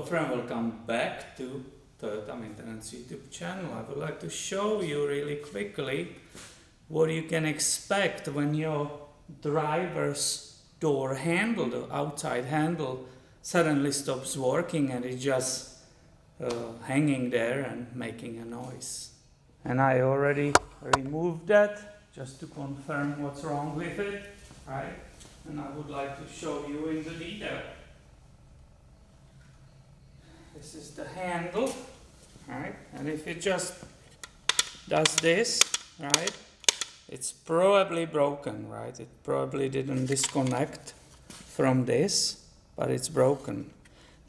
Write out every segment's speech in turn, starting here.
friend, welcome back to Toyota Maintenance YouTube channel. I would like to show you really quickly what you can expect when your driver's door handle, the outside handle, suddenly stops working and it's just hanging there and making a noise. And I already removed that just to confirm what's wrong with it, right? And I would like to show you in the detail. This is the handle, right? And if it just does this, right, it's probably broken, right? It probably didn't disconnect from this, but it's broken.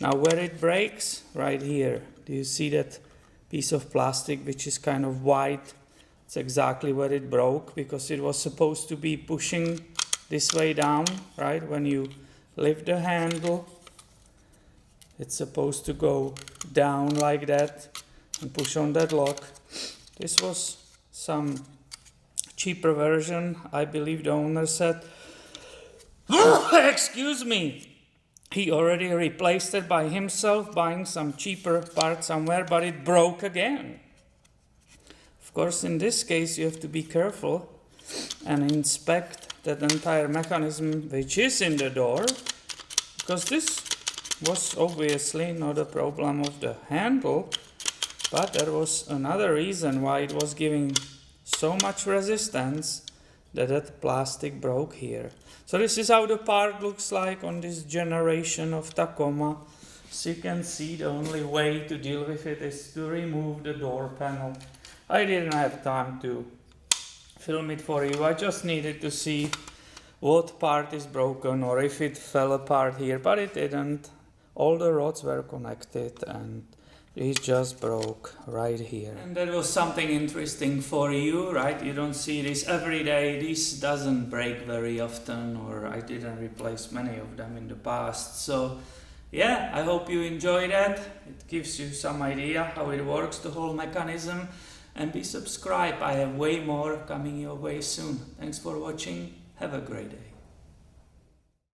Now where it breaks, right here, do you see that piece of plastic which is kind of white? It's exactly where it broke, because it was supposed to be pushing this way down, right? When you lift the handle, it's supposed to go down like that and push on that lock. This was some cheaper version. I believe the owner said, excuse me, he already replaced it by himself, buying some cheaper part somewhere, but it broke again. Of course, in this case, you have to be careful and inspect that entire mechanism which is in the door, because this was obviously not a problem of the handle, but there was another reason why it was giving so much resistance that that plastic broke here. So this is how the part looks like on this generation of Tacoma. So you can see the only way to deal with it is to remove the door panel. I didn't have time to film it for you. I just needed to see what part is broken or if it fell apart here, but it didn't. All the rods were connected and it just broke right here. And that was something interesting for you, right? You don't see this every day. This doesn't break very often, or I didn't replace many of them in the past. So yeah, I hope you enjoy that. It gives you some idea how it works, the whole mechanism. And be subscribed. I have way more coming your way soon. Thanks for watching. Have a great day.